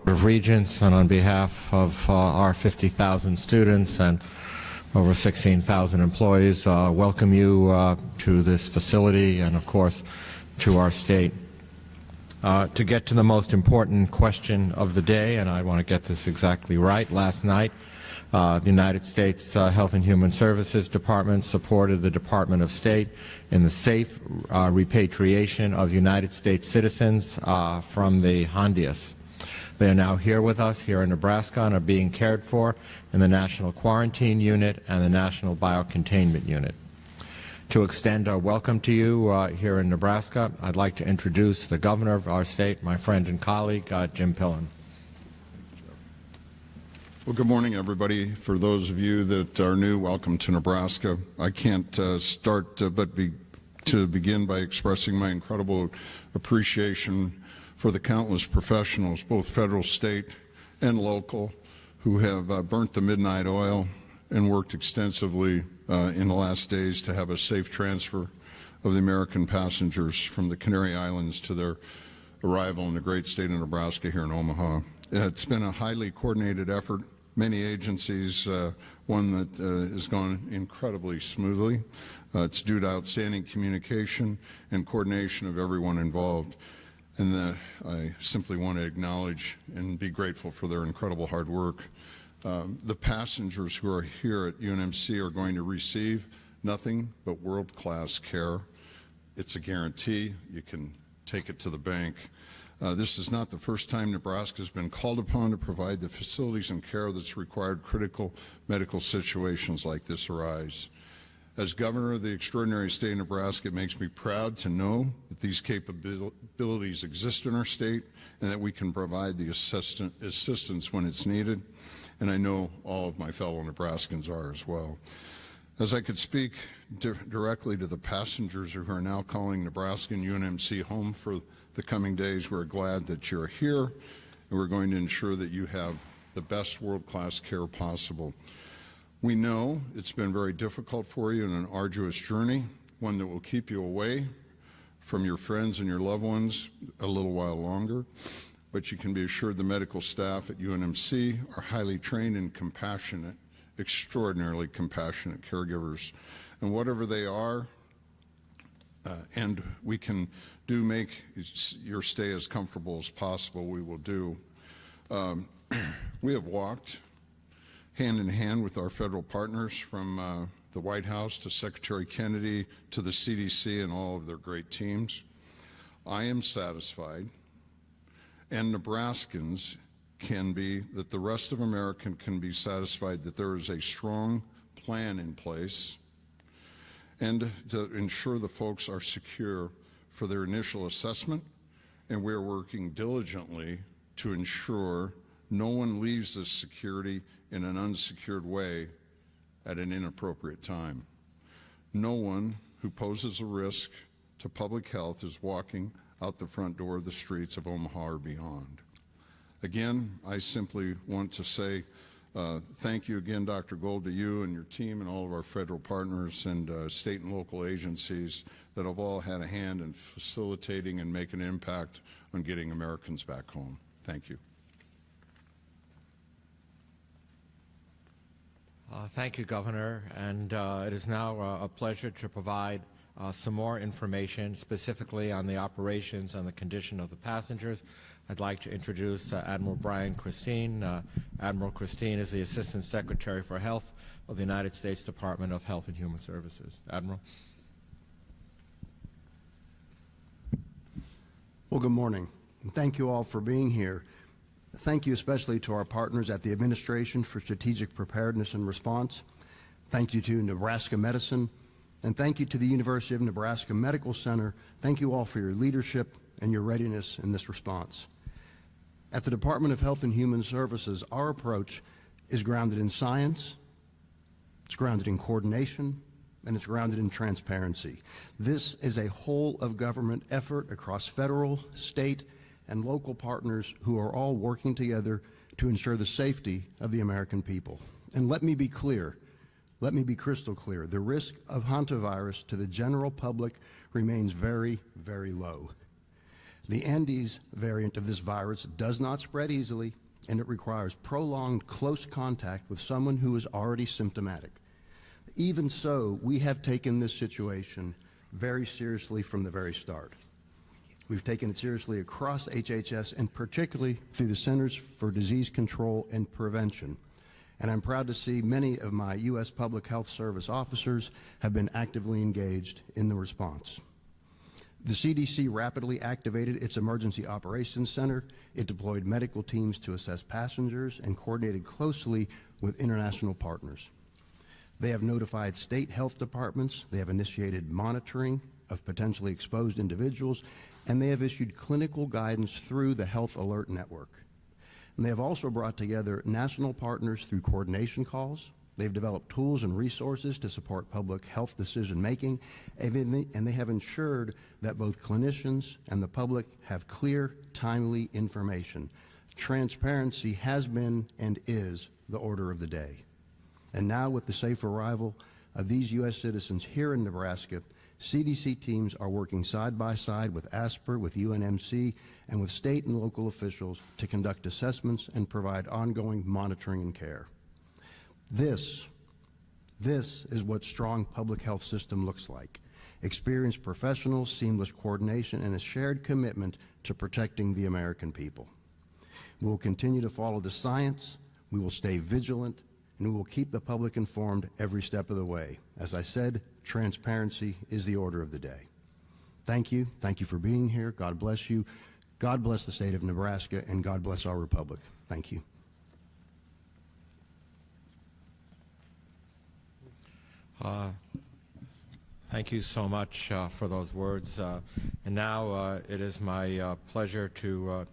of Regents and on behalf of our 50,000 students and over 16,000 employees, welcome you to this facility and, of course, to our state. To get to the most important question of the day, and I want to get this exactly right, last night the United States Health and Human Services Department supported the Department of State in the safe repatriation of United States citizens from the Honduras. They are now here with us here in Nebraska and are being cared for in the National Quarantine Unit and the National Biocontainment Unit. To extend our welcome to you here in Nebraska, I'd like to introduce the governor of our state, my friend and colleague, Jim Pillen. Well, good morning, everybody. For those of you that are new, welcome to Nebraska. I can't start but begin by expressing my incredible appreciation for the countless professionals, both federal, state, and local, who have burnt the midnight oil and worked extensively in the last days to have a safe transfer of the American passengers from the Canary Islands to their arrival in the great state of Nebraska here in Omaha. It's been a highly coordinated effort, many agencies, one that has gone incredibly smoothly. It's due to outstanding communication and coordination of everyone involved. And I simply want to acknowledge and be grateful for their incredible hard work. The passengers who are here at UNMC are going to receive nothing but world-class care. It's a guarantee. You can take it to the bank. This is not the first time Nebraska has been called upon to provide the facilities and care that's required critical medical situations like this arise. As governor of the extraordinary state of Nebraska, it makes me proud to know that these capabilities exist in our state and that we can provide the assistance when it's needed. And I know all of my fellow Nebraskans are as well. As I could speak directly to the passengers who are now calling Nebraska and UNMC home for the coming days, we're glad that you're here, and we're going to ensure that you have the best world-class care possible. We know it's been very difficult for you and an arduous journey, one that will keep you away from your friends and your loved ones a little while longer. But you can be assured the medical staff at UNMC are highly trained and compassionate, extraordinarily compassionate caregivers. And whatever they are, and we can do make your stay as comfortable as possible, we will do. We have walked hand in hand with our federal partners from the White House to Secretary Kennedy to the CDC and all of their great teams. I am satisfied, and Nebraskans can be, that the rest of America can be satisfied that there is a strong plan in place and to ensure the folks are secure for their initial assessment, and we're working diligently to ensure no one leaves this security in an unsecured way at an inappropriate time. No one who poses a risk to public health is walking out the front door of the streets of Omaha or beyond. Again, I simply want to say thank you again, Dr. Gold, to you and your team and all of our federal partners and state and local agencies that have all had a hand in facilitating and making an impact on getting Americans back home. Thank you. Thank you, Governor, and it is now a pleasure to provide some more information specifically on the operations and the condition of the passengers. I'd like to introduce Admiral Brian Christine. Admiral Christine is the Assistant Secretary for Health of the United States Department of Health and Human Services. Admiral. Well, good morning, and thank you all for being here. Thank you especially to our partners at the Administration for Strategic Preparedness and Response. Thank you to Nebraska Medicine, and thank you to the University of Nebraska Medical Center. Thank you all for your leadership and your readiness in this response. At the Department of Health and Human Services, our approach is grounded in science, it's grounded in coordination, and it's grounded in transparency. This is a whole of government effort across federal, state, and local partners who are all working together to ensure the safety of the American people. And let me be clear, let me be crystal clear, the risk of hantavirus to the general public remains very, very low. The Andes variant of this virus does not spread easily, and it requires prolonged close contact with someone who is already symptomatic. Even so, we have taken this situation very seriously from the very start. We've taken it seriously across HHS and particularly through the Centers for Disease Control and Prevention. And I'm proud to see many of my U.S. Public Health Service officers have been actively engaged in the response. The CDC rapidly activated its Emergency Operations Center. It deployed medical teams to assess passengers and coordinated closely with international partners. They have notified state health departments, they have initiated monitoring of potentially exposed individuals, and they have issued clinical guidance through the Health Alert Network. And they have also brought together national partners through coordination calls. They've developed tools and resources to support public health decision-making, and they have ensured that both clinicians and the public have clear, timely information. Transparency has been and is the order of the day. And now, with the safe arrival of these U.S. citizens here in Nebraska, CDC teams are working side by side with ASPR, with UNMC, and with state and local officials to conduct assessments and provide ongoing monitoring and care. This is what strong public health system looks like. Experienced professionals, seamless coordination, and a shared commitment to protecting the American people. We will continue to follow the science, we will stay vigilant, and we will keep the public informed every step of the way. As I said, transparency is the order of the day. Thank you. Thank you for being here. God bless you. God bless the state of Nebraska, and God bless our republic. Thank you. Thank you so much for those words. And now it is my pleasure to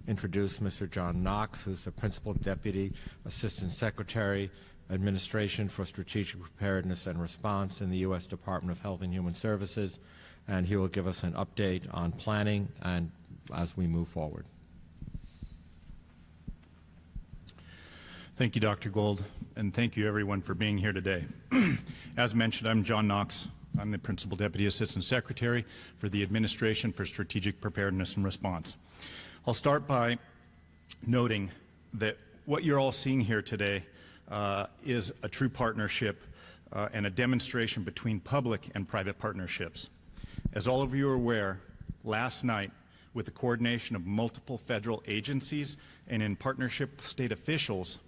introduce Mr. John Knox, who's the Principal Deputy Assistant Secretary, Administration for Strategic Preparedness and Response in the U.S. Department of Health and Human Services, and he will give us an update on planning and as we move forward. Thank you, Dr. Gold, and thank you everyone for being here today. As mentioned, I'm John Knox. I'm the Principal Deputy Assistant Secretary for the Administration for Strategic Preparedness and Response. I'll start by noting that what you're all seeing here today is a true partnership and a demonstration between public and private partnerships. As all of you are aware, last night, with the coordination of multiple federal agencies and in partnership with state officials,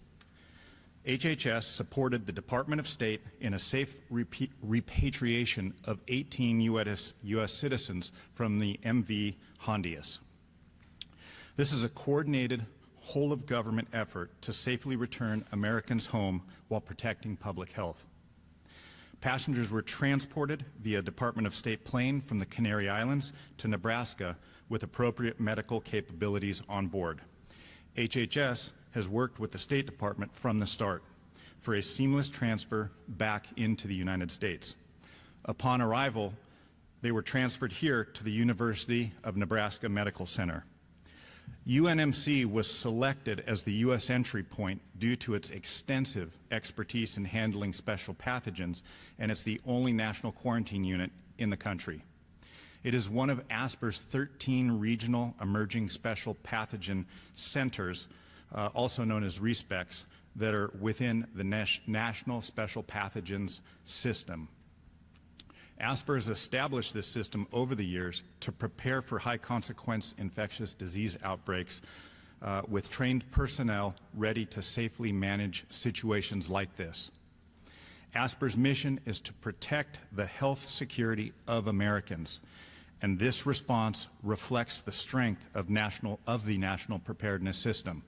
HHS supported the Department of State in a safe repatriation of 18 U.S. citizens from the MV Hondias. This is a coordinated whole-of-government effort to safely return Americans home while protecting public health. Passengers were transported via Department of State plane from the Canary Islands to Nebraska with appropriate medical capabilities on board. HHS has worked with the State Department from the start for a seamless transfer back into the United States. Upon arrival, they were transferred here to the University of Nebraska Medical Center. UNMC was selected as the U.S. entry point due to its extensive expertise in handling special pathogens, and it's the only national quarantine unit in the country. It is one of ASPR's 13 regional emerging special pathogen centers, also known as RESPECs, that are within the National Special Pathogens System. ASPR has established this system over the years to prepare for high-consequence infectious disease outbreaks with trained personnel ready to safely manage situations like this. ASPR's mission is to protect the health security of Americans, and this response reflects the strength of the national preparedness system.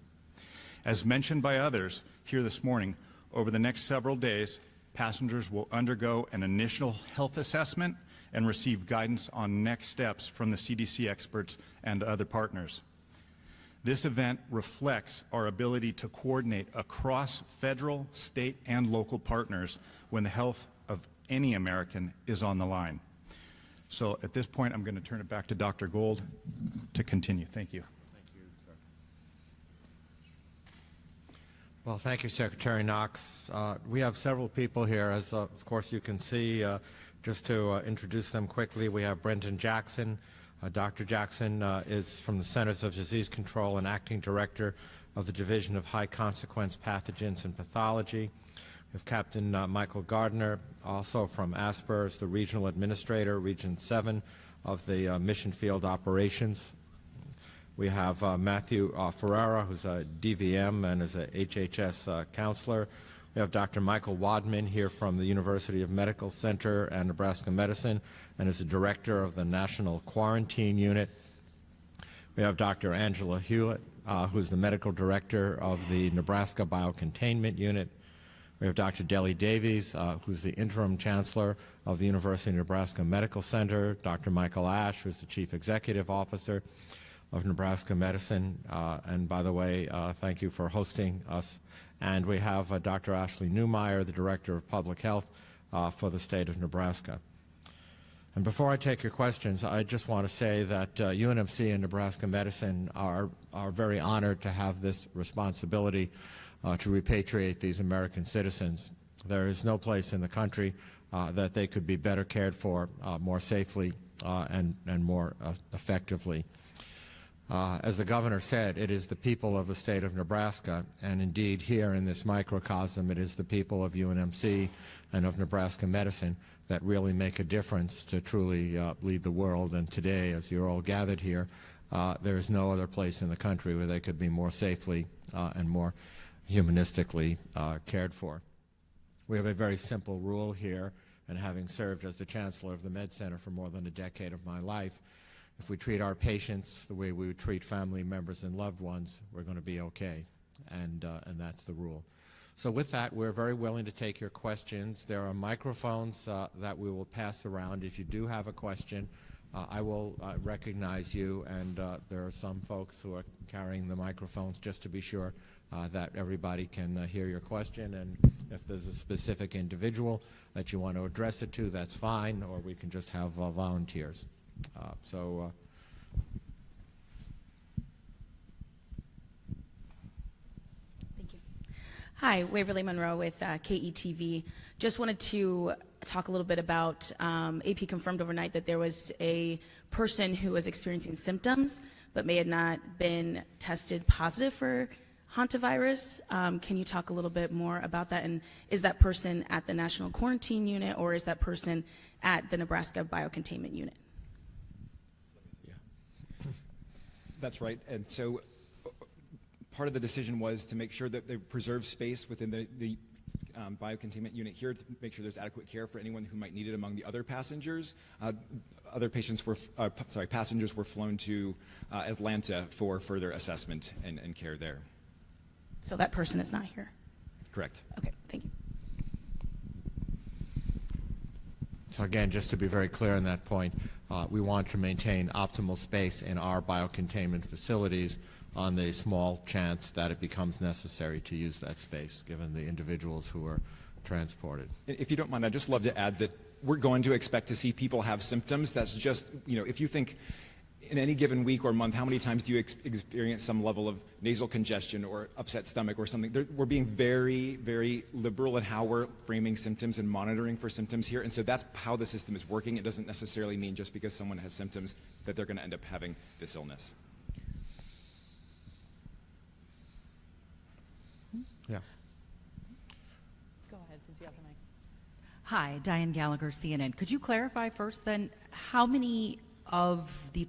As mentioned by others here this morning, over the next several days, passengers will undergo an initial health assessment and receive guidance on next steps from the CDC experts and other partners. This event reflects our ability to coordinate across federal, state, and local partners when the health of any American is on the line. So at this point, I'm going to turn it back to Dr. Gold to continue. Thank you. Well, thank you, Secretary Knox. We have several people here, as of course you can see. Just to introduce them quickly, we have Brenton Jackson, Dr. Jackson is from the Centers of Disease Control and Acting Director of the Division of High Consequence Pathogens and Pathology. We have Captain Michael Gardner, also from ASPRS, the Regional Administrator, Region 7 of the Mission Field Operations. We have Matthew Ferrara, who's a DVM and is a HHS counselor. We have Dr. Michael Wadman here from the University of Medical Center and Nebraska Medicine and is the director of the National Quarantine Unit. We have Dr. Angela Hewlett, who's the medical director of the Nebraska Biocontainment Unit. We have Dr. Deli Davies, who's the interim chancellor of the University of Nebraska Medical Center, Dr. Michael Ash, who's the chief executive officer of Nebraska Medicine, and by the way, thank you for hosting us. And we have Dr. Ashley Newmeyer, the Director of Public Health for the state of Nebraska. And before I take your questions, I just want to say that UNMC and Nebraska Medicine are very honored to have this responsibility to repatriate these American citizens. There is no place in the country that they could be better cared for, more safely, and more effectively. As the governor said, it is the people of the state of Nebraska, and indeed here in this microcosm, it is the people of UNMC and of Nebraska Medicine that really make a difference to truly lead the world. And today, as you're all gathered here, there is no other place in the country where they could be more safely and more humanistically cared for. We have a very simple rule here, and having served as the chancellor of the Med Center for more than a decade of my life, if we treat our patients the way we would treat family members and loved ones, we're going to be okay, and that's the rule. So with that, we're very willing to take your questions. There are microphones that we will pass around. If you do have a question, I will recognize you, and there are some folks who are carrying the microphones just to be sure that everybody can hear your question. And if there's a specific individual that you want to address it to, that's fine, or we can just have volunteers. Thank you. Hi, Waverly Monroe with KETV. Just wanted to talk a little bit about AP confirmed overnight that there was a person who was experiencing symptoms but may have not been tested positive for hantavirus. Can you talk a little bit more about that? And is that person at the National Quarantine Unit, or is that person at the Nebraska Biocontainment Unit? That's right. And so part of the decision was to make sure that they preserve space within the biocontainment unit here to make sure there's adequate care for anyone who might need it among the other passengers. Passengers were flown to Atlanta for further assessment and care there. So that person is not here? Correct. Okay, thank you. So again, just to be very clear on that point, we want to maintain optimal space in our biocontainment facilities on the small chance that it becomes necessary to use that space, given the individuals who are transported. If you don't mind, I'd just love to add that we're going to expect to see people have symptoms. That's just, if you think in any given week or month, how many times do you experience some level of nasal congestion or upset stomach or something? We're being very, very liberal in how we're framing symptoms and monitoring for symptoms here. And so that's how the system is working. It doesn't necessarily mean just because someone has symptoms that they're going to end up having this illness. Yeah. Go ahead, since you have the mic. Hi, Diane Gallagher, CNN. Could you clarify first then how many of the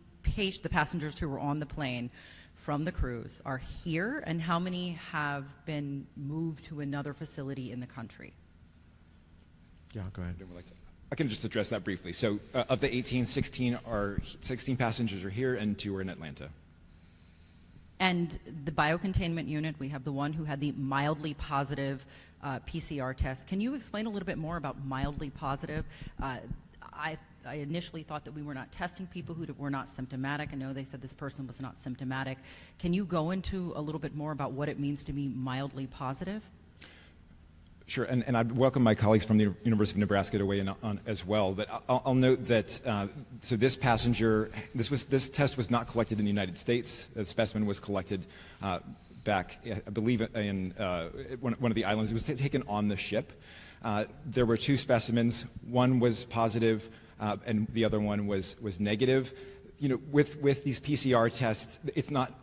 passengers who were on the plane from the cruise are here, and how many have been moved to another facility in the country? Yeah, go ahead. I can just address that briefly. So of the 18, 16 passengers are here and 2 are in Atlanta. And the biocontainment unit, we have the one who had the mildly positive PCR test. Can you explain a little bit more about mildly positive? I initially thought that we were not testing people who were not symptomatic. I know they said this person was not symptomatic. Can you go into a little bit more about what it means to be mildly positive? Sure, and I'd welcome my colleagues from the University of Nebraska to weigh in on as well. But I'll note that so this passenger, this test was not collected in the United States. The specimen was collected back, I believe, in one of the islands. It was taken on the ship. There were 2 specimens. One was positive, and the other one was negative. you know, with these PCR tests, it's not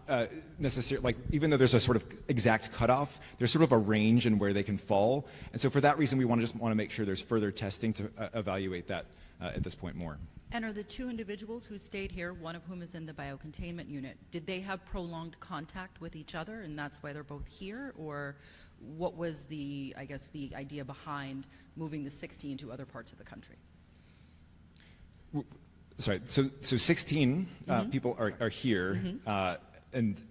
necessarily, like, even though there's a sort of exact cutoff, there's sort of a range in where they can fall. And so for that reason, we want to make sure there's further testing to evaluate that at this point more. And are the two individuals who stayed here, one of whom is in the biocontainment unit, did they have prolonged contact with each other and that's why they're both here? Or what was the, I guess, the idea behind moving the 16 to other parts of the country? Sorry, so 16 people are here, and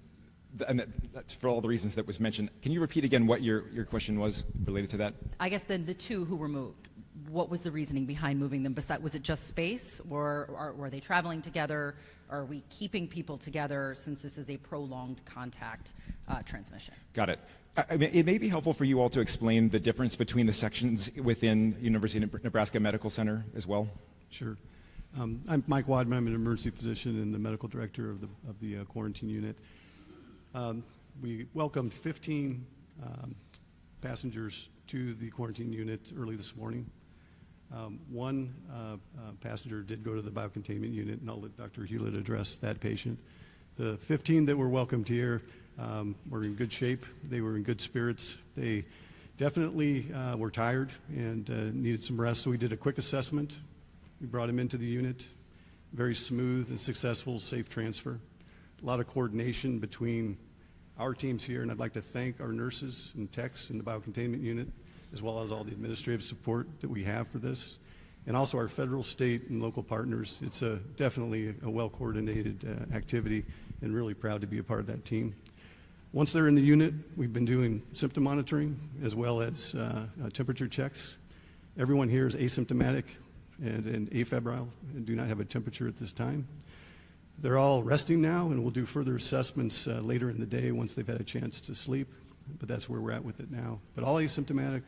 that's for all the reasons that was mentioned. Can you repeat again what your question was related to that? I guess then the two who were moved, what was the reasoning behind moving them? Besides, was it just space, or were they traveling together? Are we keeping people together since this is a prolonged contact transmission? Got it. I mean, it may be helpful for you all to explain the difference between the sections within University of Nebraska Medical Center as well. Sure. I'm Mike Wadman. I'm an emergency physician and the medical director of the quarantine unit. We welcomed 15 passengers to the quarantine unit early this morning. One passenger did go to the biocontainment unit, and I'll let Dr. Hewlett address that patient. The 15 that were welcomed here were in good shape. They were in good spirits. They definitely were tired and needed some rest, so we did a quick assessment. We brought him into the unit. Very smooth and successful, safe transfer. A lot of coordination between our teams here, and I'd like to thank our nurses and techs in the biocontainment unit, as well as all the administrative support that we have for this, and also our federal, state, and local partners. It's definitely a well-coordinated activity, and really proud to be a part of that team. Once they're in the unit, we've been doing symptom monitoring as well as temperature checks. Everyone here is asymptomatic and afebrile and do not have a temperature at this time. They're all resting now, and we'll do further assessments later in the day once they've had a chance to sleep, but that's where we're at with it now. But all asymptomatic,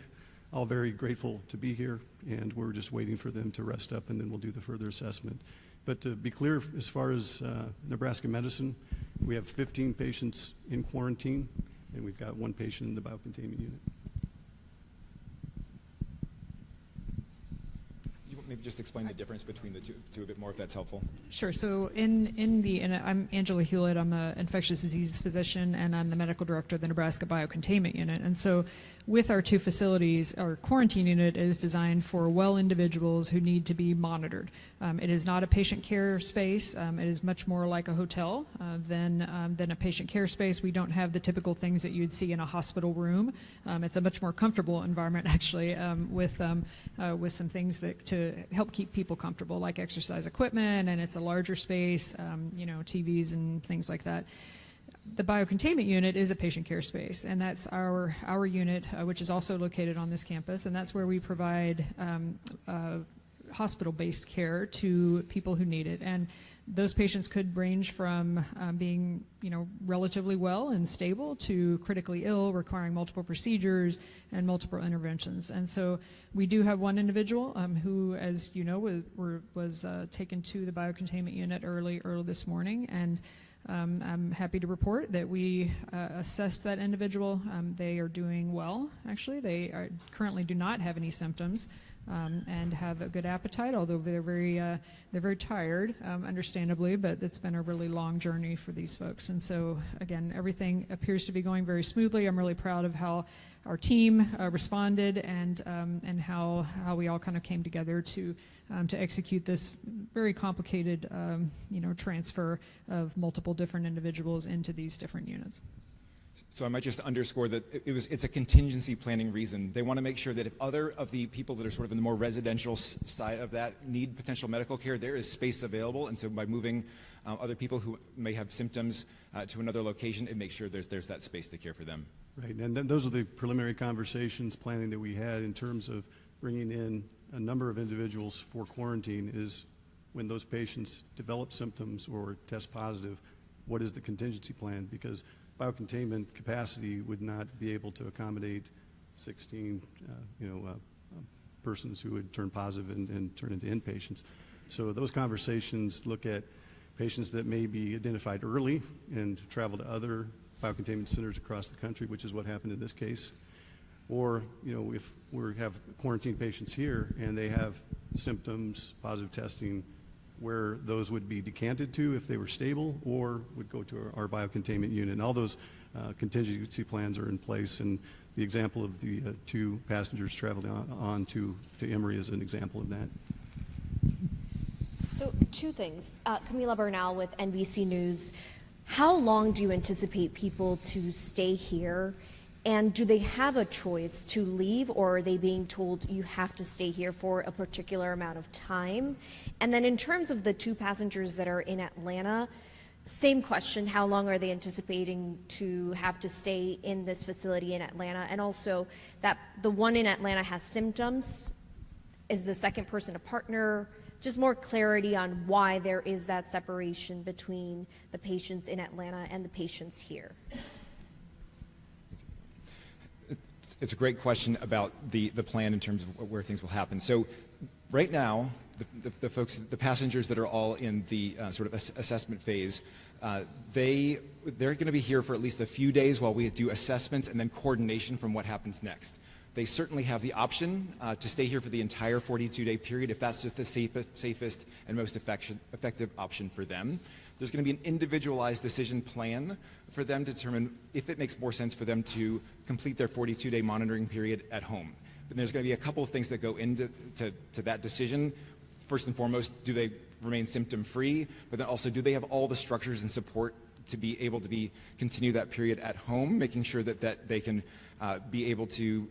all very grateful to be here, and we're just waiting for them to rest up, and then we'll do the further assessment. But to be clear, as far as Nebraska Medicine, we have 15 patients in quarantine, and we've got one patient in the biocontainment unit. Maybe just explain the difference between the two a bit more, if that's helpful. Sure. So and I'm Angela Hewlett. I'm an infectious disease physician, and I'm the medical director of the Nebraska Biocontainment Unit. And so with our two facilities, our quarantine unit is designed for well individuals who need to be monitored. It is not a patient care space. It is much more like a hotel than a patient care space. We don't have the typical things that you'd see in a hospital room. It's a much more comfortable environment, actually, with some things that to help keep people comfortable, like exercise equipment, and it's a larger space, TVs and things like that. The biocontainment unit is a patient care space, and that's our unit, which is also located on this campus, and that's where we provide hospital-based care to people who need it. And those patients could range from being, relatively well and stable to critically ill, requiring multiple procedures and multiple interventions. And so we do have one individual who, as you know, was taken to the biocontainment unit early this morning, and I'm happy to report that we assessed that individual. They are doing well, actually. They currently do not have any symptoms. And have a good appetite, although they're very tired, understandably, but it's been a really long journey for these folks. And so, again, everything appears to be going very smoothly. I'm really proud of how our team responded and how we all kind of came together to execute this very complicated, transfer of multiple different individuals into these different units. So I might just underscore that it's a contingency planning reason. They want to make sure that if other of the people that are sort of in the more residential side of that need potential medical care, there is space available. And so by moving other people who may have symptoms to another location, it makes sure there's that space to care for them. Right, and those are the preliminary conversations, planning that we had in terms of bringing in a number of individuals for quarantine is when those patients develop symptoms or test positive, what is the contingency plan? Because biocontainment capacity would not be able to accommodate 16 persons who would turn positive and turn into inpatients. So those conversations look at patients that may be identified early and travel to other biocontainment centers across the country, which is what happened in this case. Or, if we have quarantine patients here and they have symptoms, positive testing, where those would be decanted to if they were stable, or would go to our biocontainment unit. And all those contingency plans are in place, and the example of the 2 passengers traveling on to Emory is an example of that. So 2 things. Camila Bernal with NBC News. How long do you anticipate people to stay here? And do they have a choice to leave, or are they being told you have to stay here for a particular amount of time? And then in terms of the 2 passengers that are in Atlanta, same question, how long are they anticipating to have to stay in this facility in Atlanta? And also that the one in Atlanta has symptoms. Is the second person a partner? Just more clarity on why there is that separation between the patients in Atlanta and the patients here. It's a great question about the plan in terms of where things will happen. So right now, the passengers that are all in the sort of assessment phase, they're going to be here for at least a few days while we do assessments and then coordination from what happens next. They certainly have the option to stay here for the entire 42-day period if that's just the safest and most effective option for them. There's going to be an individualized decision plan for them to determine if it makes more sense for them to complete their 42-day monitoring period at home. But there's going to be a couple of things that go into that decision. First and foremost, do they remain symptom-free? But then also, do they have all the structures and support to be able to continue that period at home, making sure that they can be able to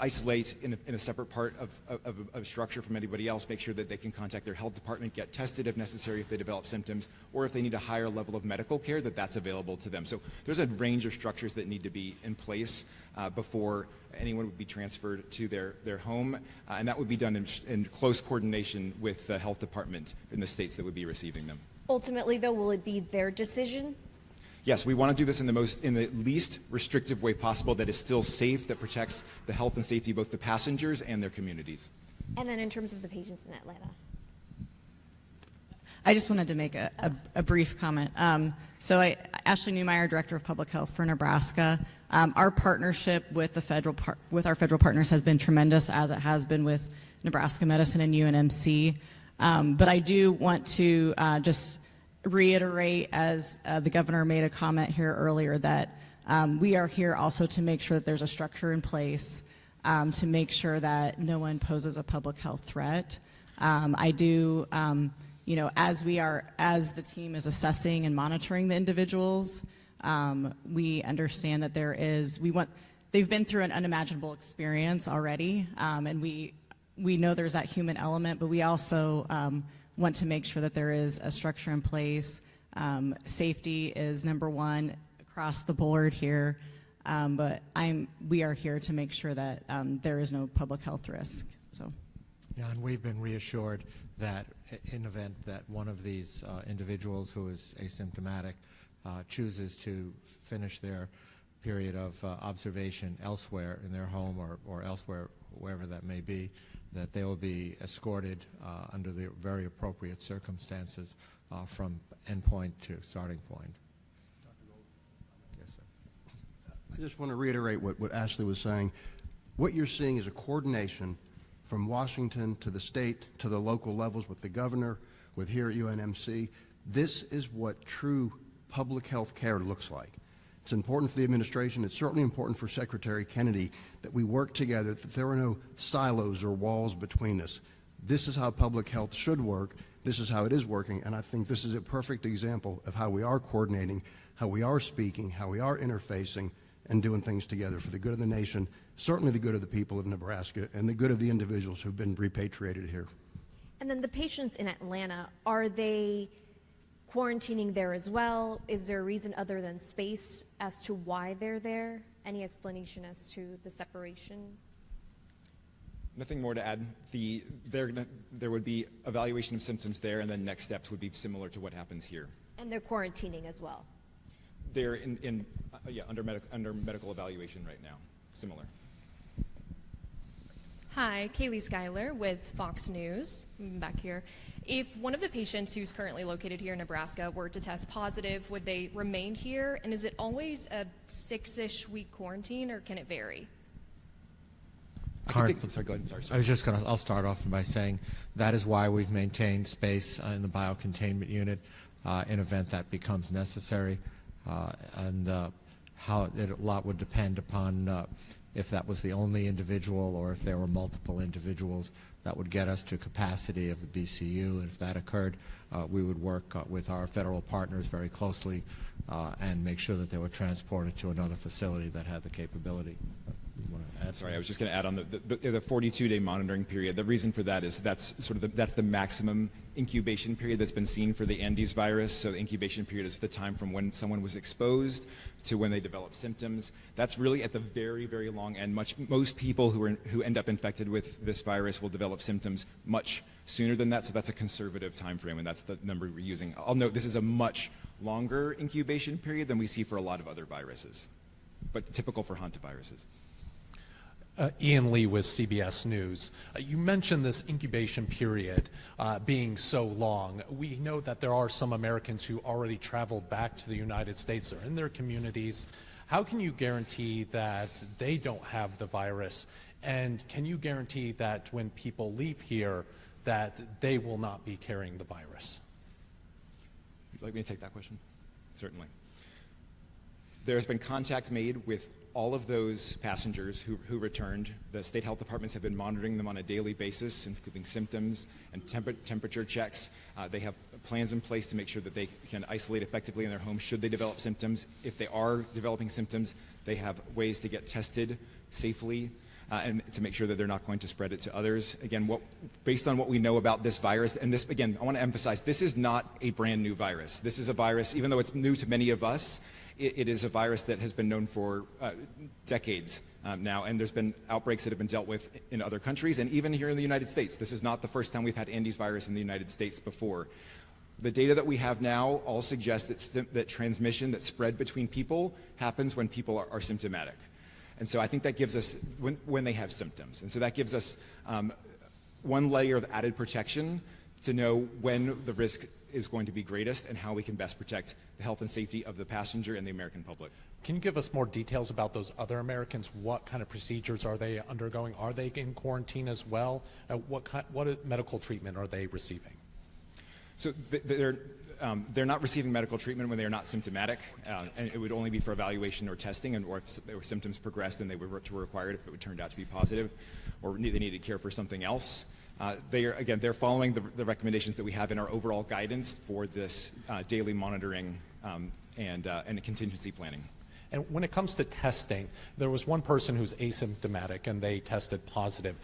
isolate in a separate part of structure from anybody else, make sure that they can contact their health department, get tested if necessary if they develop symptoms, or if they need a higher level of medical care, that's available to them. So there's a range of structures that need to be in place before anyone would be transferred to their home, and that would be done in close coordination with the health department in the states that would be receiving them. Ultimately, though, will it be their decision? Yes, we want to do this in the least restrictive way possible that is still safe, that protects the health and safety of both the passengers and their communities. And then in terms of the patients in Atlanta? I just wanted to make a brief comment. Ashley Neumeier, Director of Public Health for Nebraska. Our partnership with our federal partners has been tremendous, as it has been with Nebraska Medicine and UNMC. But I do want to just reiterate, as the governor made a comment here earlier, that we are here also to make sure that there's a structure in place to make sure that no one poses a public health threat. I do, as the team is assessing and monitoring the individuals, we understand that they've been through an unimaginable experience already, and we know there's that human element, but we also want to make sure that there is a structure in place. Safety is number one across the board here, but we are here to make sure that there is no public health risk. So, yeah, and we've been reassured that in event that one of these individuals who is asymptomatic chooses to finish their period of observation elsewhere in their home or elsewhere, wherever that may be, that they will be escorted under the very appropriate circumstances from endpoint to starting point. Yes, sir. I just want to reiterate what Ashley was saying. What you're seeing is a coordination from Washington to the state to the local levels with the governor, with here at UNMC. This is what true public health care looks like. It's important for the administration. It's certainly important for Secretary Kennedy that we work together, that there are no silos or walls between us. This is how public health should work. This is how it is working, and I think this is a perfect example of how we are coordinating, how we are speaking, how we are interfacing, and doing things together for the good of the nation, certainly the good of the people of Nebraska, and the good of the individuals who've been repatriated here. And then the patients in Atlanta, are they quarantining there as well? Is there a reason other than space as to why they're there? Any explanation as to the separation? Nothing more to add. There would be evaluation of symptoms there, and then next steps would be similar to what happens here. And they're quarantining as well? They're under medical evaluation right now. Similar. Hi, Kaylee Schuyler with Fox News. I'm back here. If one of the patients who's currently located here in Nebraska were to test positive, would they remain here? And is it always a 6-ish week quarantine, or can it vary? I'm sorry, go ahead. Sorry. I was just going to, I'll start off by saying that is why we've maintained space in the biocontainment unit in event that becomes necessary. How a lot would depend upon if that was the only individual or if there were multiple individuals that would get us to capacity of the BCU. And if that occurred, we would work with our federal partners very closely and make sure that they were transported to another facility that had the capability. You want to add? Sorry, I was just going to add on the 42-day monitoring period. The reason for that is that's the maximum incubation period that's been seen for the Andes virus. So the incubation period is the time from when someone was exposed to when they develop symptoms. That's really at the very, very long end. Most people who end up infected with this virus will develop symptoms much sooner than that. So that's a conservative time frame, and that's the number we're using. I'll note this is a much longer incubation period than we see for a lot of other viruses, but typical for hantaviruses. Ian Lee with CBS News. You mentioned this incubation period being so long. We know that there are some Americans who already traveled back to the United States or in their communities. How can you guarantee that they don't have the virus? And can you guarantee that when people leave here that they will not be carrying the virus? Would you like me to take that question? Certainly. There's been contact made with all of those passengers who returned. The state health departments have been monitoring them on a daily basis, including symptoms and temperature checks. They have plans in place to make sure that they can isolate effectively in their homes should they develop symptoms. If they are developing symptoms, they have ways to get tested safely and to make sure that they're not going to spread it to others. Again, based on what we know about this virus, and this, again, I want to emphasize, this is not a brand new virus. This is a virus, even though it's new to many of us, it is a virus that has been known for decades now, and there's been outbreaks that have been dealt with in other countries, and even here in the United States. This is not the first time we've had Andes virus in the United States before. The data that we have now all suggests that transmission, that spread between people, happens when people are symptomatic. And so I think that gives us, when they have symptoms, and so that gives us one layer of added protection to know when the risk is going to be greatest and how we can best protect the health and safety of the passenger and the American public. Can you give us more details about those other Americans? What kind of procedures are they undergoing? Are they in quarantine as well? What medical treatment are they receiving? So they're not receiving medical treatment when they are not symptomatic, and it would only be for evaluation or testing, or if their symptoms progressed, then they were required if it would turn out to be positive, or they needed care for something else. They're following the recommendations that we have in our overall guidance for this daily monitoring and contingency planning. And when it comes to testing, there was one person who's asymptomatic and they tested positive.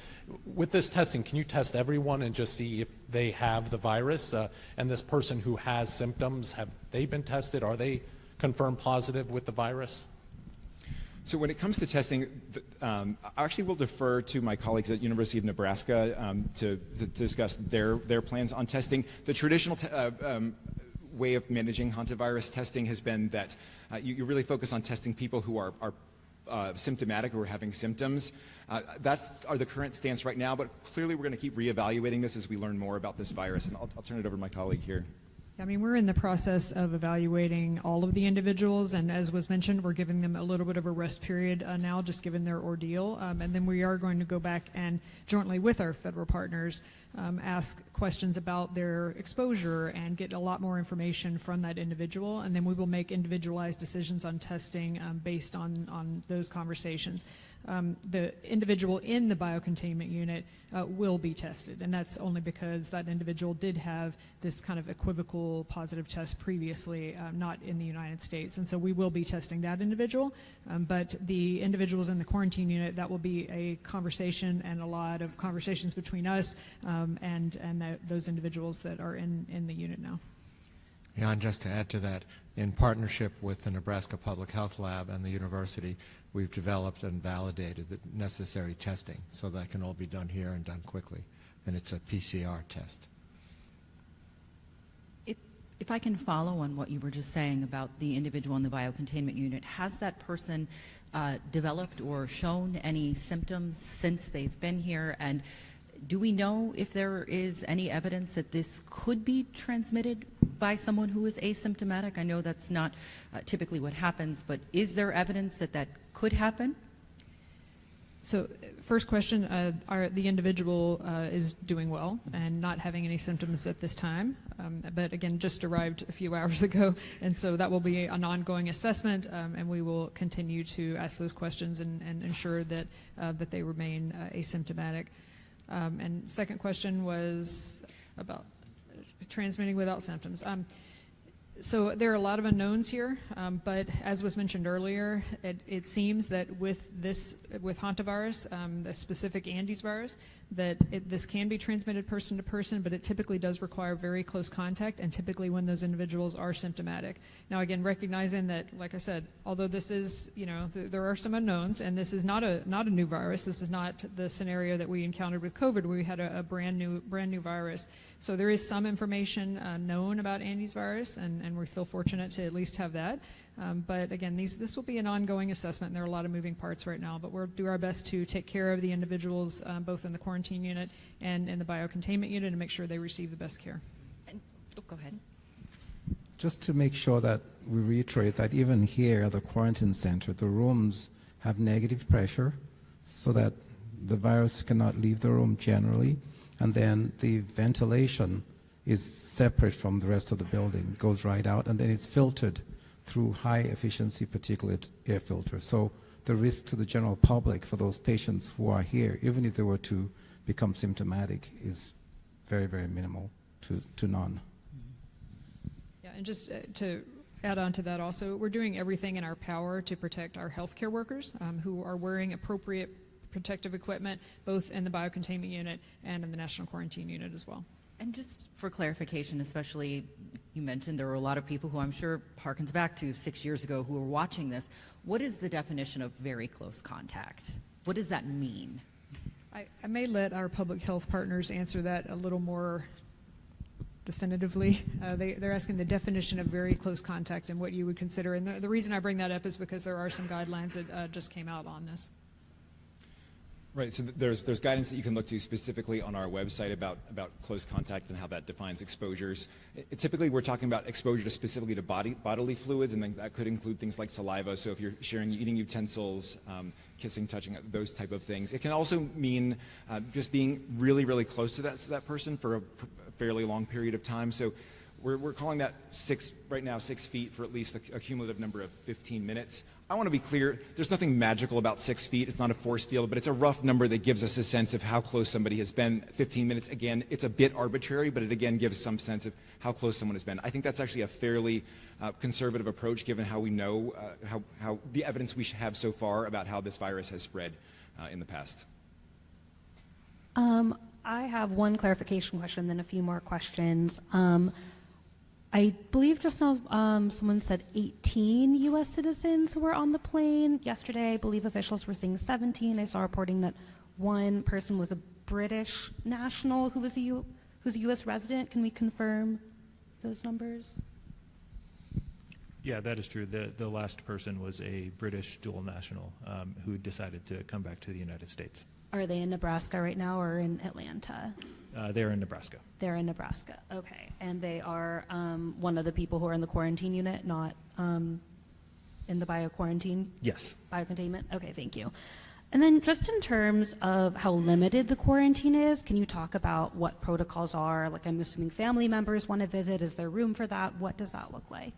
With this testing, can you test everyone and just see if they have the virus? And this person who has symptoms, have they been tested? Are they confirmed positive with the virus? So when it comes to testing, I actually will defer to my colleagues at University of Nebraska to discuss their plans on testing. The traditional way of managing hantavirus testing has been that you really focus on testing people who are symptomatic or having symptoms. That's the current stance right now, but clearly we're going to keep reevaluating this as we learn more about this virus. And I'll turn it over to my colleague here. I mean, we're in the process of evaluating all of the individuals, and as was mentioned, we're giving them a little bit of a rest period now, just given their ordeal. And then we are going to go back and jointly with our federal partners ask questions about their exposure and get a lot more information from that individual, and then we will make individualized decisions on testing based on those conversations. The individual in the biocontainment unit will be tested, and that's only because that individual did have this kind of equivocal positive test previously, not in the United States, and so we will be testing that individual. But the individuals in the quarantine unit, that will be a conversation and a lot of conversations between us and those individuals that are in the unit now. Yeah, and just to add to that, in partnership with the Nebraska Public Health Lab and the university, we've developed and validated the necessary testing so that can all be done here and done quickly, and it's a PCR test. If I can follow on what you were just saying about the individual in the biocontainment unit, has that person developed or shown any symptoms since they've been here? And do we know if there is any evidence that this could be transmitted by someone who is asymptomatic? I know that's not typically what happens, but is there evidence that that could happen? So first question, the individual is doing well and not having any symptoms at this time, but again, just arrived a few hours ago, and so that will be an ongoing assessment, and we will continue to ask those questions and ensure that, that they remain asymptomatic. And second question was about transmitting without symptoms. So there are a lot of unknowns here, but as was mentioned earlier, it seems that with hantavirus, the specific Andes virus, that this can be transmitted person to person, but it typically does require very close contact, and typically when those individuals are symptomatic. Now again, recognizing that, like I said, although this is, there are some unknowns, and this is not a new virus. This is not the scenario that we encountered with COVID, where we had a brand new virus. So there is some information known about Andes virus, and we feel fortunate to at least have that. But again, this will be an ongoing assessment, and there are a lot of moving parts right now, but we'll do our best to take care of the individuals both in the quarantine unit and in the biocontainment unit and make sure they receive the best care. Go ahead. Just to make sure that we reiterate that even here at the quarantine center, the rooms have negative pressure so that the virus cannot leave the room generally, and then the ventilation is separate from the rest of the building. It goes right out, and then it's filtered through high-efficiency particulate air filters. So the risk to the general public for those patients who are here, even if they were to become symptomatic, is very, very minimal to none. Yeah, and just to add on to that also, we're doing everything in our power to protect our healthcare workers who are wearing appropriate protective equipment, both in the biocontainment unit and in the national quarantine unit as well. And just for clarification, especially you mentioned there were a lot of people who I'm sure harkens back to 6 years ago who were watching this. What is the definition of very close contact? What does that mean? I may let our public health partners answer that a little more definitively. They're asking the definition of very close contact and what you would consider. And the reason I bring that up is because there are some guidelines that just came out on this. Right, so there's guidance that you can look to specifically on our website about close contact and how that defines exposures. Typically, we're talking about exposure specifically to bodily fluids, and then that could include things like saliva. So if you're sharing eating utensils, kissing, touching, those type of things. It can also mean just being really, really close to that person for a fairly long period of time. So we're calling that right now 6 feet for at least a cumulative number of 15 minutes. I want to be clear, there's nothing magical about 6 feet. It's not a force field, but it's a rough number that gives us a sense of how close somebody has been. 15 minutes, again, it's a bit arbitrary, but it again gives some sense of how close someone has been. I think that's actually a fairly conservative approach given how we know, how the evidence we have so far about how this virus has spread in the past. I have one clarification question, then a few more questions. I believe just now someone said 18 U.S. citizens who were on the plane. Yesterday, I believe officials were saying 17. I saw reporting that one person was a British national who's a U.S. resident. Can we confirm those numbers? Yeah, that is true. The last person was a British dual national who decided to come back to the United States. Are they in Nebraska right now or in Atlanta? They're in Nebraska. They're in Nebraska, okay. And they are one of the people who are in the quarantine unit, not in the bio-quarantine? Yes. Biocontainment? Okay, thank you. And then just in terms of how limited the quarantine is, can you talk about what protocols are? Like, I'm assuming family members want to visit. Is there room for that? What does that look like?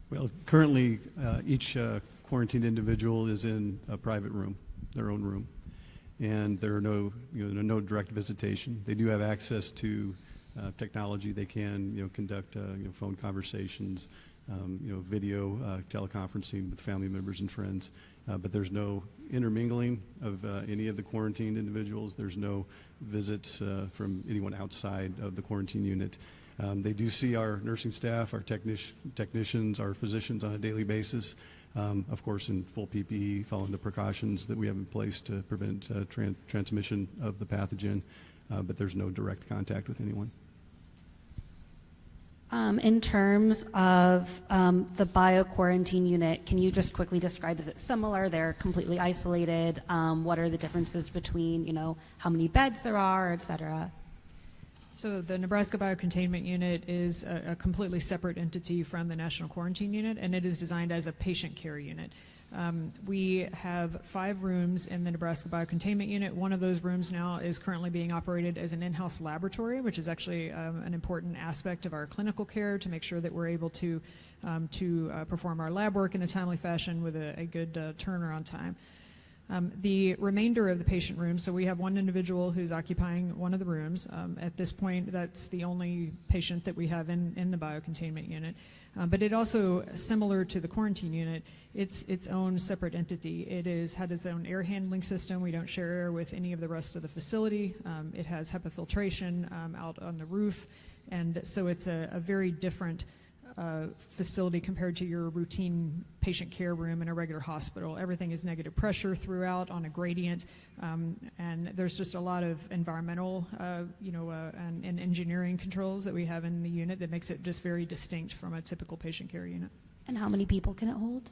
Well, currently, each quarantined individual is in a private room, their own room, and there are no direct visitation. They do have access to technology. They can conduct phone conversations, video teleconferencing with family members and friends, but there's no intermingling of any of the quarantined individuals. There's no visits from anyone outside of the quarantine unit. They do see our nursing staff, our technicians, our physicians on a daily basis, of course in full PPE, following the precautions that we have in place to prevent transmission of the pathogen, but there's no direct contact with anyone. In terms of the bio-quarantine unit, can you just quickly describe, is it similar? They're completely isolated. What are the differences between, how many beds there are, et cetera? So the Nebraska Biocontainment Unit is a completely separate entity from the National Quarantine Unit, and it is designed as a patient care unit. We have 5 rooms in the Nebraska Biocontainment Unit. One of those rooms now is currently being operated as an in-house laboratory, which is actually an important aspect of our clinical care to make sure that we're able to perform our lab work in a timely fashion with a good turnaround time. The remainder of the patient rooms, so we have one individual who's occupying one of the rooms. At this point, that's the only patient that we have in the biocontainment unit. But it also, similar to the quarantine unit, it's its own separate entity. It had its own air handling system. We don't share air with any of the rest of the facility. It has HEPA filtration out on the roof. And so it's a very different facility compared to your routine patient care room in a regular hospital. Everything is negative pressure throughout on a gradient, and there's just a lot of environmental, and engineering controls that we have in the unit that makes it just very distinct from a typical patient care unit. And how many people can it hold?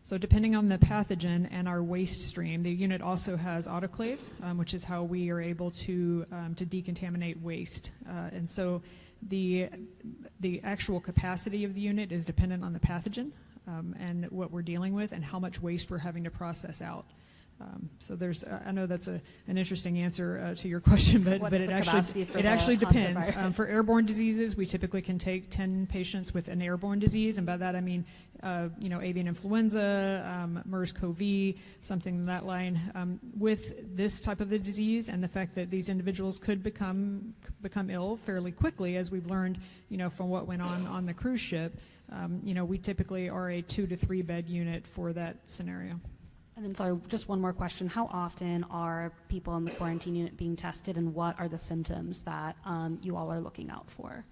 So depending on the pathogen and our waste stream, the unit also has autoclaves, which is how we are able to decontaminate waste. And so the actual capacity of the unit is dependent on the pathogen and what we're dealing with and how much waste we're having to process out. So I know that's an interesting answer to your question, but it actually depends. For airborne diseases, we typically can take 10 patients with an airborne disease, and by that I mean, avian influenza, MERS-CoV, something in that line. With this type of a disease and the fact that these individuals could become ill fairly quickly, as we've learned, from what went on the cruise ship, we typically are a 2 to 3 bed unit for that scenario. And then, sorry, just one more question. How often are people in the quarantine unit being tested, and what are the symptoms that you all are looking out for?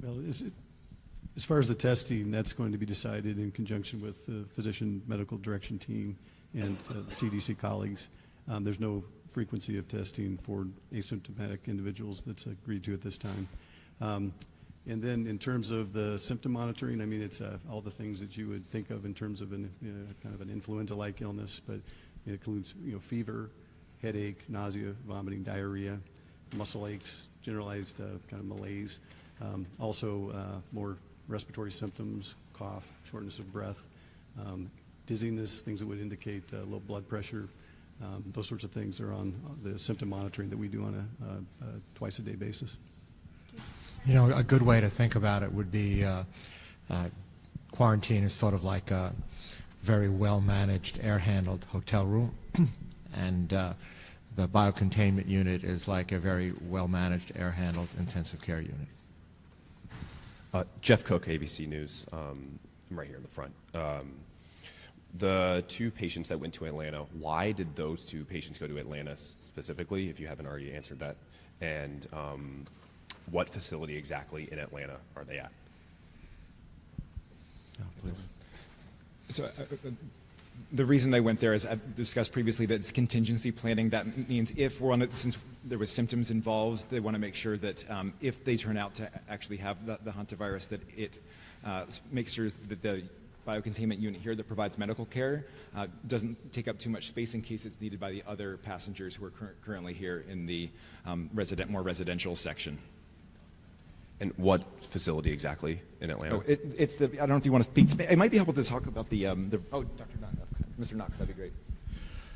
Well, as far as the testing, that's going to be decided in conjunction with the physician medical direction team and the CDC colleagues. There's no frequency of testing for asymptomatic individuals that's agreed to at this time. And then in terms of the symptom monitoring, I mean, it's all the things that you would think of in terms of kind of an influenza-like illness, but it includes, fever, headache, nausea, vomiting, diarrhea, muscle aches, generalized kind of malaise, also more respiratory symptoms, cough, shortness of breath, dizziness, things that would indicate low blood pressure. Those sorts of things are on the symptom monitoring that we do on a twice-a-day basis. A good way to think about it would be quarantine is sort of like a very well-managed, air-handled hotel room, and the biocontainment unit is like a very well-managed, air-handled intensive care unit. Jeff Cook, ABC News. I'm right here in the front. The 2 patients that went to Atlanta, why did those 2 patients go to Atlanta specifically, if you haven't already answered that? And what facility exactly in Atlanta are they at? Please. So the reason they went there, as I've discussed previously, that it's contingency planning. That means since there was symptoms involved, they want to make sure that if they turn out to actually have the hantavirus, that it makes sure that the biocontainment unit here that provides medical care doesn't take up too much space in case it's needed by the other passengers who are currently here in the more residential section. And what facility exactly in Atlanta? Oh, it's the. I don't know if you want to speak. It might be helpful to talk about the. Dr. Knox, Mr. Knox, that'd be great.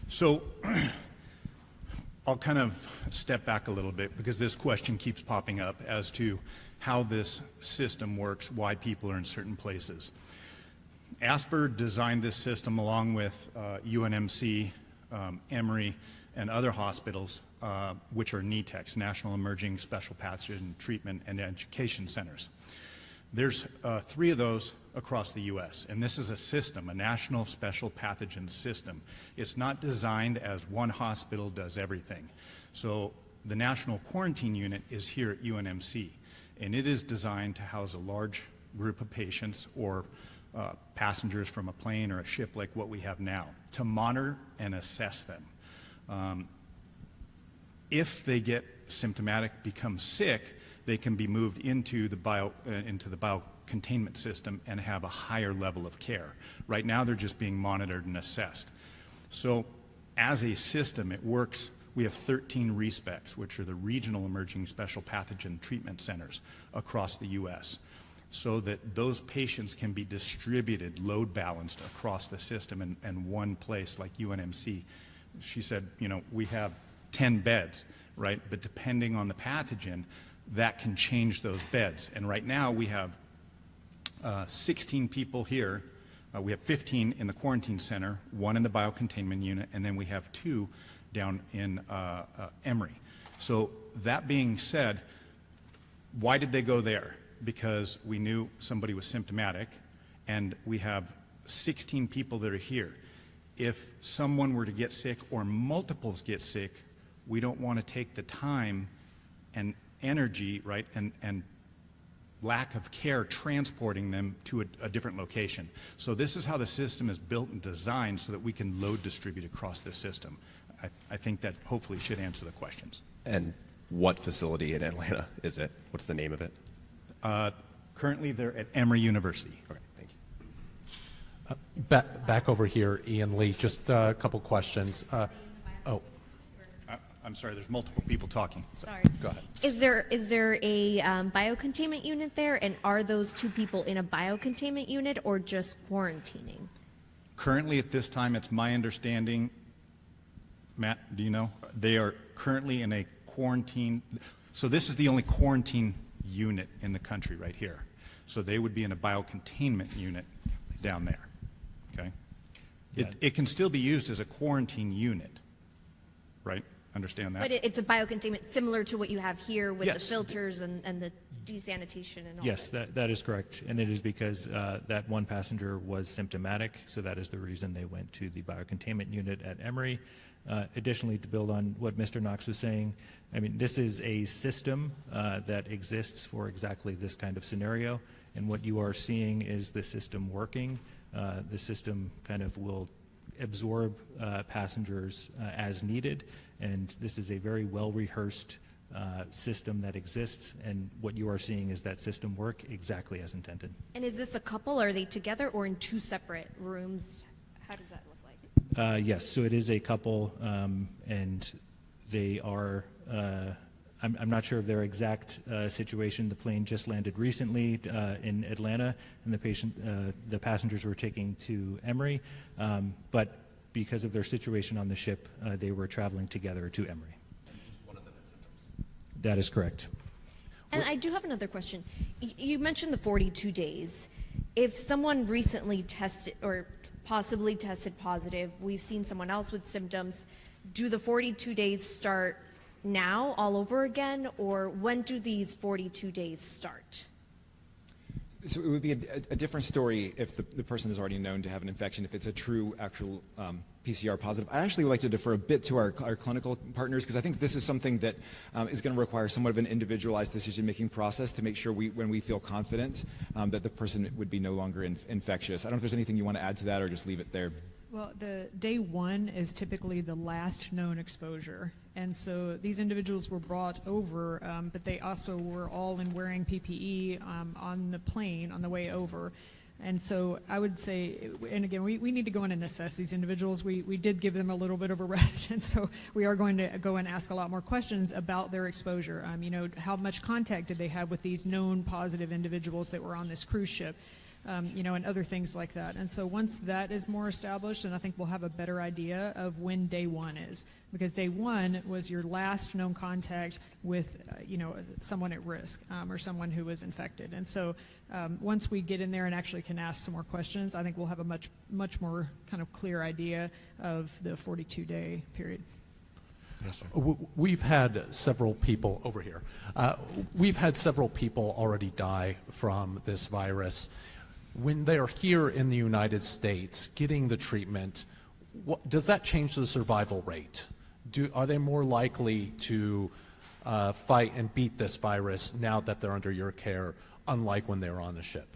So, I'll kind of step back a little bit because this question keeps popping up as to how this system works, why people are in certain places. Asper designed this system along with UNMC, Emory, and other hospitals, which are NETECs, National Emerging Special Pathogen Treatment and Education Centers. There's 3 of those across the U.S., and this is a system, a national special pathogen system. It's not designed as one hospital does everything. So the National Quarantine Unit is here at UNMC, and it is designed to house a large group of patients or passengers from a plane or a ship like what we have now, to monitor and assess them. If they get symptomatic, become sick, they can be moved into the biocontainment system and have a higher level of care. Right now, they're just being monitored and assessed. So, as a system, it works we have 13 RESPECs, which are the Regional Emerging Special Pathogen Treatment Centers across the U.S., so that those patients can be distributed, load balanced across the system in one place like UNMC. She said, you know, we have 10 beds, right? But depending on the pathogen, that can change those beds. And right now we have 16 people here. We have 15 in the quarantine center, 1 in the biocontainment unit, and then we have 2 down in Emory. So that being said, why did they go there? Because we knew somebody was symptomatic, and we have 16 people that are here. If someone were to get sick or multiples get sick, we don't want to take the time and energy, right, and lack of care transporting them to a different location. So this is how the system is built and designed so that we can load distribute across the system. I think that hopefully should answer the questions. And what facility in Atlanta is it? What's the name of it? Currently they're at Emory University. Okay, thank you. Back over here, Ian Lee, just a couple questions. I'm sorry, there's multiple people talking. So. Sorry. Go ahead. Is there a biocontainment unit there, and are those 2 people in a biocontainment unit or just quarantining? Currently at this time, it's my understanding, Matt, do you know? They are currently in a quarantine. So this is the only quarantine unit in the country right here. So they would be in a biocontainment unit down there, okay? It can still be used as a quarantine unit, right? Understand that? But it's a biocontainment similar to what you have here with Yes. the filters and the desanitation and all Yes, this. that is correct. And it is because that one passenger was symptomatic, so that is the reason they went to the biocontainment unit at Emory. Additionally, to build on what Mr. Knox was saying, I mean, this is a system that exists for exactly this kind of scenario. And what you are seeing is the system working. The system kind of will absorb passengers as needed. And this is a very well-rehearsed system that exists, and what you are seeing is that system work exactly as intended. And is this a couple? Are they together or in 2 separate rooms? How does that look like? Yes, so it is a couple, and they are, I'm not sure of their exact situation. The plane just landed recently in Atlanta, and the passengers were taken to Emory, but because of their situation on the ship, they were traveling together to Emory. Just one of them had symptoms. That is correct. And I do have another question. You mentioned the 42 days. If someone recently tested or possibly tested positive, we've seen someone else with symptoms, do the 42 days start now all over again, or when do these 42 days start? So it would be a different story if the person is already known to have an infection, if it's a true, actual PCR positive. I actually would like to defer a bit to our clinical partners, because I think this is something that is going to require somewhat of an individualized decision-making process to make sure when we feel confident that the person would be no longer infectious. I don't know if there's anything you want to add to that or just leave it there. Well, the day 1 is typically the last known exposure. And so these individuals were brought over, but they also were all in wearing PPE on the plane on the way over. And so I would say, and again, we need to go in and assess these individuals. We did give them a little bit of a rest, and so we are going to go and ask a lot more questions about their exposure. You know, how much contact did they have with these known positive individuals that were on this cruise ship? You know, and other things like that. And so once that is more established, then I think we'll have a better idea of when day 1 is. Because day 1 was your last known contact with, you know, someone at risk or someone who was infected. And so once we get in there and actually can ask some more questions, I think we'll have a much more kind of clear idea of the 42-day period. Yes, sir. We've had several people over here. We've had several people already die from this virus. When they're here in the United States getting the treatment, does that change the survival rate? Are they more likely to fight and beat this virus now that they're under your care, unlike when they were on the ship?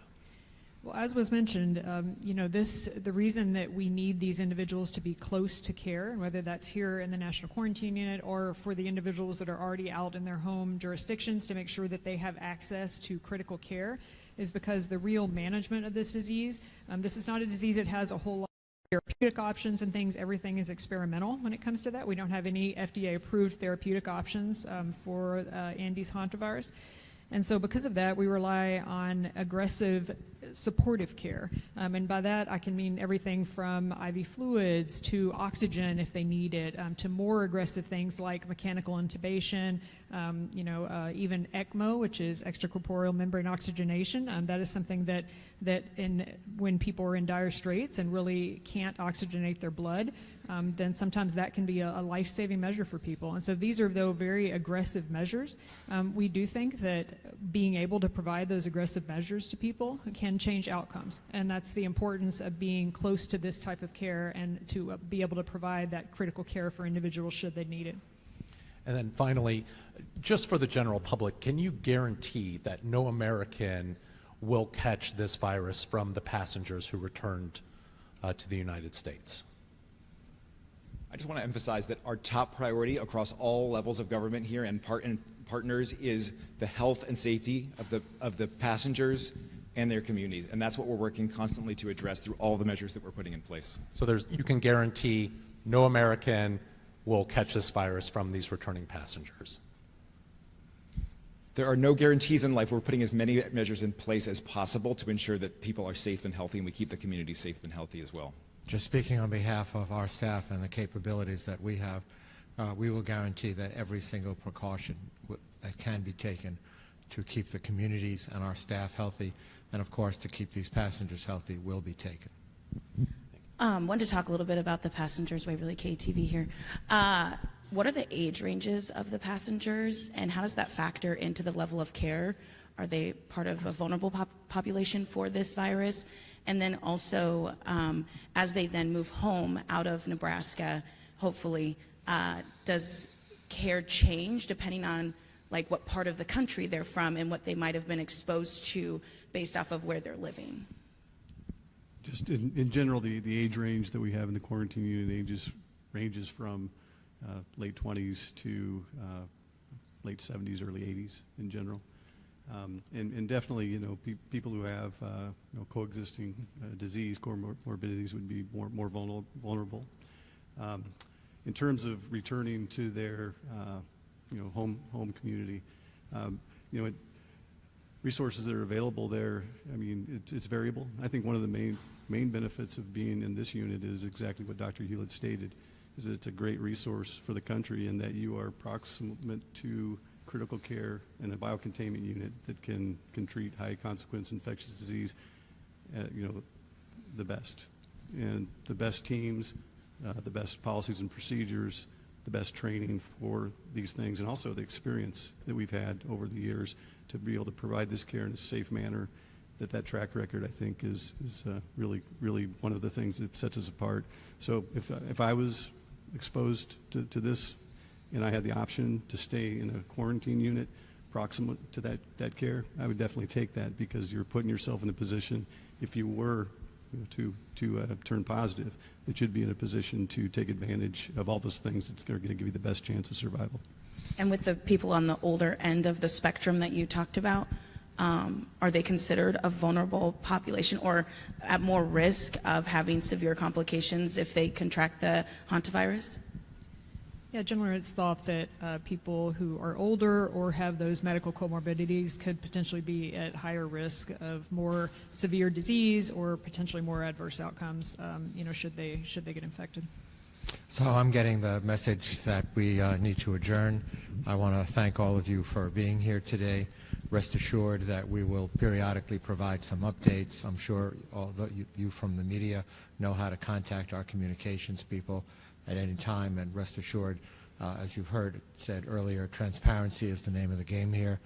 Well, as was mentioned, you know, the reason that we need these individuals to be close to care, and whether that's here in the National Quarantine Unit or for the individuals that are already out in their home jurisdictions to make sure that they have access to critical care, is because the real management of this disease, this is not a disease that has a whole lot of therapeutic options and things, everything is experimental when it comes to that. We don't have any FDA-approved therapeutic options for Andes hantavirus. And so because of that, we rely on aggressive supportive care. And by that, I can mean everything from IV fluids to oxygen if they need it, to more aggressive things like mechanical intubation, even ECMO, which is extracorporeal membrane oxygenation. That is something that when people are in dire straits and really can't oxygenate their blood, then sometimes that can be a life-saving measure for people. And so these are, though, very aggressive measures. We do think that being able to provide those aggressive measures to people can change outcomes. And that's the importance of being close to this type of care and to be able to provide that critical care for individuals should they need it. And then finally, just for the general public, can you guarantee that no American will catch this virus from the passengers who returned to the United States? I just want to emphasize that our top priority across all levels of government here and partners is the health and safety of the passengers and their communities, and that's what we're working constantly to address through all the measures that we're putting in place. So you can guarantee no American will catch this virus from these returning passengers? There are no guarantees in life. We're putting as many measures in place as possible to ensure that people are safe and healthy, and we keep the community safe and healthy as well. Just speaking on behalf of our staff and the capabilities that we have, we will guarantee that every single precaution that can be taken to keep the communities and our staff healthy, and of course to keep these passengers healthy, will be taken. Wanted to talk a little bit about the passengers, Waverly KTV here. What are the age ranges of the passengers, and how does that factor into the level of care? Are they part of a vulnerable population for this virus? And then also, as they then move home out of Nebraska, hopefully, does care change depending on like what part of the country they're from and what they might have been exposed to based off of where they're living? Just in general, the age range that we have in the quarantine unit ranges from late 20s to late 70s, early 80s in general. And definitely, people who have coexisting disease, comorbidities would be more vulnerable. In terms of returning to their home community, resources that are available there, I mean, it's variable. I think one of the main benefits of being in this unit is exactly what Dr. Hewlett stated, is that it's a great resource for the country and that you are proximate to critical care and a biocontainment unit that can treat high consequence infectious disease, the best. And the best teams, the best policies and procedures, the best training for these things, and also the experience that we've had over the years to be able to provide this care in a safe manner. That track record, I think, is really one of the things that sets us apart. So if I was exposed to this and I had the option to stay in a quarantine unit proximate to that care, I would definitely take that, because you're putting yourself in a position, if you were to turn positive, that you'd be in a position to take advantage of all those things that's going to give you the best chance of survival. And with the people on the older end of the spectrum that you talked about, are they considered a vulnerable population or at more risk of having severe complications if they contract the hantavirus? Yeah, generally it's thought that people who are older or have those medical comorbidities could potentially be at higher risk of more severe disease or potentially more adverse outcomes, should they get infected. So I'm getting the message that we need to adjourn. I want to thank all of you for being here today. Rest assured that we will periodically provide some updates. I'm sure all you from the media know how to contact our communications people at any time, and rest assured, as you've heard said earlier, transparency is the name of the game here.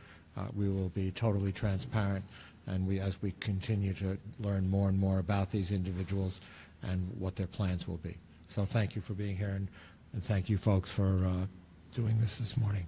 We will be totally transparent, and as we continue to learn more and more about these individuals and what their plans will be. So thank you for being here, and thank you folks for doing this morning.